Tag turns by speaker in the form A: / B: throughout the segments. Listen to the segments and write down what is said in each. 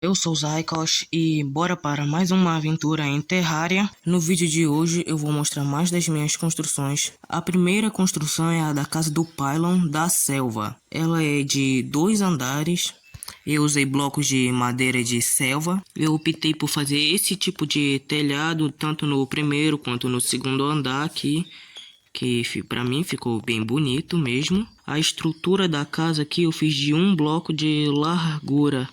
A: Eu sou o Zykosh e bora para mais uma aventura em Terraria. No vídeo de hoje eu vou mostrar mais das minhas construções. A primeira construção é a da casa do Pylon da selva. Ela é de 2 andares. Eu usei blocos de madeira de selva. Eu optei por fazer esse tipo de telhado tanto no primeiro quanto no segundo andar aqui, que para mim ficou bem bonito mesmo. A estrutura da casa aqui eu fiz de um bloco de largura.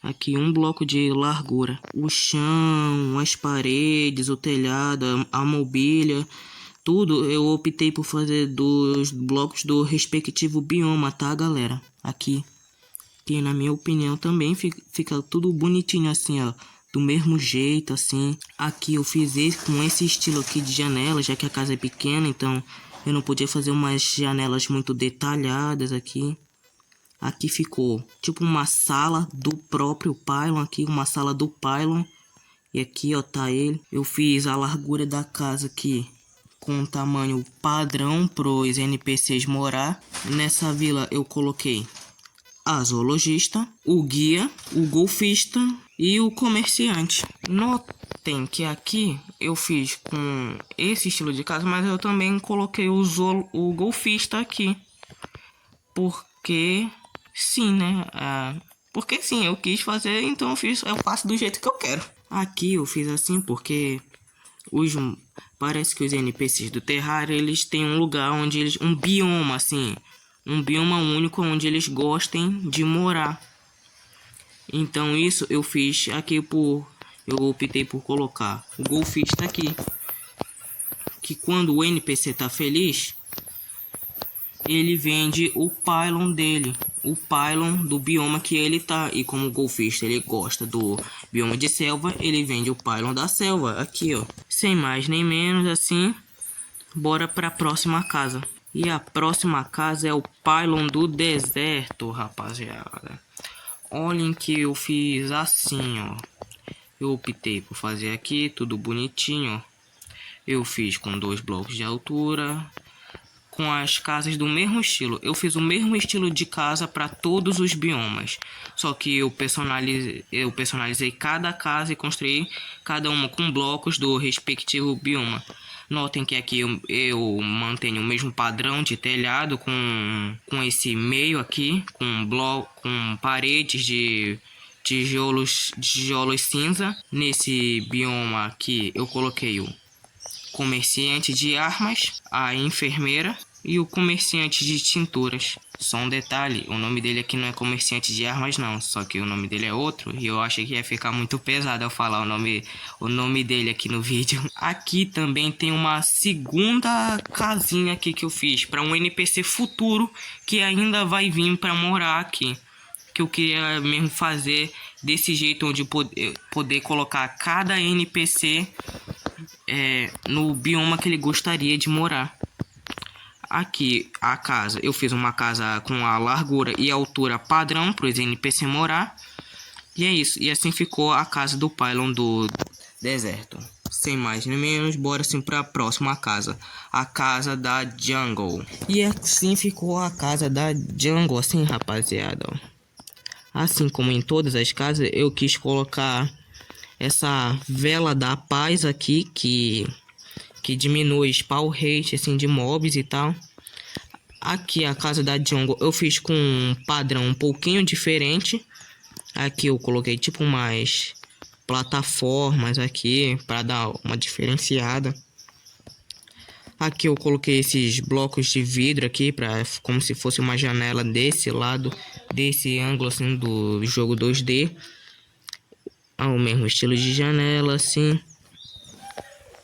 A: Aqui um bloco de largura. O chão, as paredes, o telhado, a mobília, tudo eu optei por fazer dos blocos do respectivo bioma, tá, galera? Aqui, que na minha opinião também fica tudo bonitinho assim, ó. Do mesmo jeito, assim. Aqui eu fiz com esse estilo aqui de janela, já que a casa é pequena, então eu não podia fazer umas janelas muito detalhadas aqui. Aqui ficou tipo uma sala do próprio Pylon, aqui uma sala do Pylon. E aqui, ó, tá ele. Eu fiz a largura da casa aqui com um tamanho padrão pros NPCs morar. Nessa vila eu coloquei a zoologista, o guia, o golfista e o comerciante. Notem que aqui eu fiz com esse estilo de casa, mas eu também coloquei o golfista aqui. Porque sim, né? Porque sim, eu quis fazer, então eu faço do jeito que eu quero. Aqui eu fiz assim porque parece que os NPCs do Terraria, eles têm um lugar onde um bioma assim, um bioma único onde eles gostem de morar. Então isso eu fiz aqui eu optei por colocar o golfista aqui, que quando o NPC tá feliz, ele vende o pylon dele, o pylon do bioma que ele tá. E como o golfista ele gosta do bioma de selva, ele vende o pylon da selva. Aqui, ó. Sem mais nem menos, assim, bora para a próxima casa. E a próxima casa é o pylon do deserto, rapaziada. Olhem que eu fiz assim, ó. Eu optei por fazer aqui tudo bonitinho, ó. Eu fiz com 2 blocos de altura, com as casas do mesmo estilo. Eu fiz o mesmo estilo de casa para todos os biomas. Só que eu personalizei cada casa e construí cada uma com blocos do respectivo bioma. Notem que aqui eu mantenho o mesmo padrão de telhado com esse meio aqui, com paredes de tijolos cinza. Nesse bioma aqui eu coloquei o comerciante de armas, a enfermeira e o comerciante de tinturas. Só um detalhe, o nome dele aqui não é comerciante de armas não, só que o nome dele é outro e eu achei que ia ficar muito pesado eu falar o nome dele aqui no vídeo. Aqui também tem uma segunda casinha aqui que eu fiz para um NPC futuro que ainda vai vir para morar aqui. Que eu queria mesmo fazer desse jeito, onde poder colocar cada NPC no bioma que ele gostaria de morar. Aqui a casa, eu fiz uma casa com a largura e a altura padrão para os NPC morar. E é isso, e assim ficou a casa do Pylon do deserto. Sem mais nem menos, bora assim para a próxima casa, a casa da Jungle. E assim ficou a casa da Jungle, assim, rapaziada, ó. Assim como em todas as casas, eu quis colocar essa vela da paz aqui, que diminui spawn rate assim, de mobs e tal. Aqui a casa da Jungle eu fiz com um padrão um pouquinho diferente. Aqui eu coloquei tipo umas plataformas aqui para dar uma diferenciada. Aqui eu coloquei esses blocos de vidro aqui para como se fosse uma janela desse lado, desse ângulo assim do jogo 2D. O mesmo estilo de janela assim.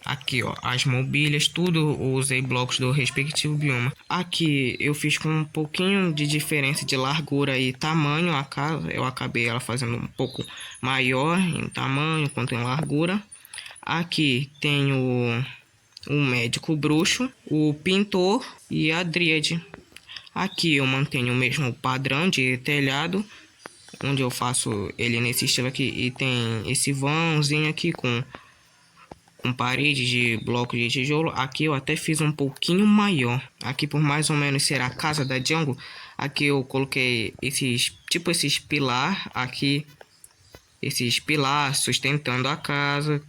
A: Aqui, ó, as mobílias, tudo eu usei blocos do respectivo bioma. Aqui eu fiz com um pouquinho de diferença de largura e tamanho a casa. Eu acabei ela fazendo um pouco maior em tamanho quanto em largura. Aqui tem o médico bruxo, o pintor e a dríade. Aqui eu mantenho o mesmo padrão de telhado, onde eu faço ele nesse estilo aqui. E tem esse vãozinho aqui com parede de bloco de tijolo. Aqui eu até fiz um pouquinho maior. Aqui por mais ou menos ser a casa da Jungle. Aqui eu coloquei esses pilar aqui esses pilares sustentando a casa.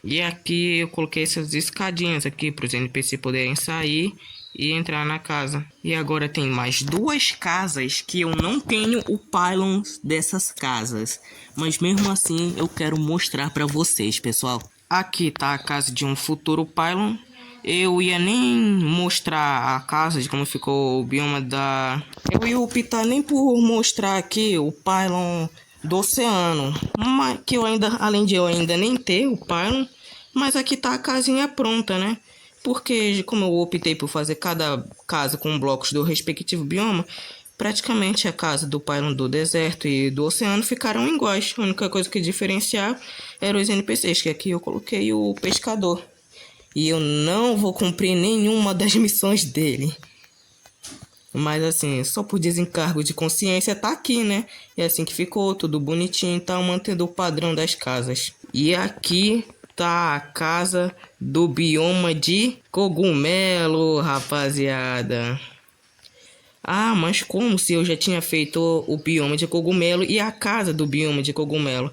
A: E aqui eu coloquei essas escadinhas aqui para os NPC poderem sair e entrar na casa. E agora tem mais duas casas que eu não tenho o pylon dessas casas, mas mesmo assim eu quero mostrar para vocês, pessoal. Aqui tá a casa de um futuro pylon. Eu ia nem mostrar a casa de como ficou o bioma da... Eu ia optar nem por mostrar aqui o pylon do oceano, mas que eu ainda, além de eu ainda nem ter o pylon, mas aqui tá a casinha pronta, né? Porque como eu optei por fazer cada casa com blocos do respectivo bioma, praticamente a casa do pylon do deserto e do oceano ficaram iguais. A única coisa que diferenciava eram os NPCs, que aqui eu coloquei o pescador. E eu não vou cumprir nenhuma das missões dele. Mas assim, só por desencargo de consciência tá aqui, né? É assim que ficou, tudo bonitinho, tá mantendo o padrão das casas. E aqui tá a casa do bioma de cogumelo, rapaziada. Ah, mas como se eu já tinha feito o bioma de cogumelo e a casa do bioma de cogumelo?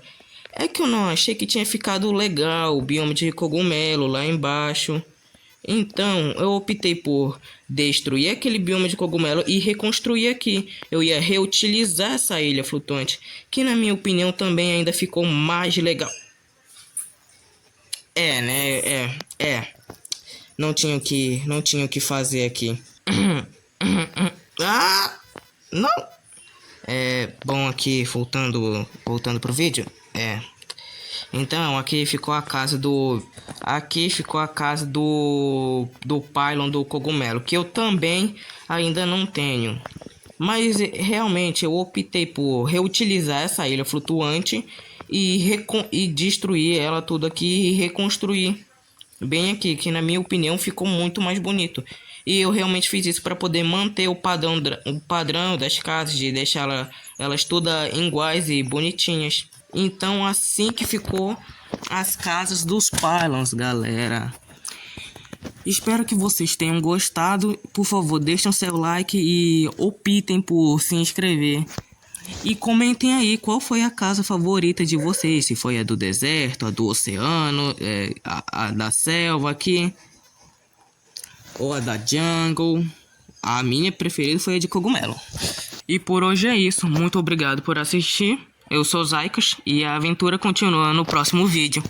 A: É que eu não achei que tinha ficado legal o bioma de cogumelo lá embaixo. Então, eu optei por destruir aquele bioma de cogumelo e reconstruir aqui. Eu ia reutilizar essa ilha flutuante, que na minha opinião também ainda ficou mais legal. É, né? Não tinha o que fazer aqui. Ah! Não! Bom, aqui, voltando pro vídeo. Então, aqui ficou a casa do pylon do cogumelo, que eu também ainda não tenho. Mas realmente eu optei por reutilizar essa ilha flutuante e destruir ela tudo aqui e reconstruir bem aqui, que na minha opinião ficou muito mais bonito. E eu realmente fiz isso para poder manter o padrão das casas, de deixar elas todas iguais e bonitinhas. Então assim que ficou as casas dos pylons, galera. Espero que vocês tenham gostado. Por favor, deixem seu like e optem por se inscrever. E comentem aí qual foi a casa favorita de vocês. Se foi a do deserto, a do oceano, a da selva aqui, ou a da jungle. A minha preferida foi a de cogumelo. E por hoje é isso. Muito obrigado por assistir. Eu sou Zykas e a aventura continua no próximo vídeo.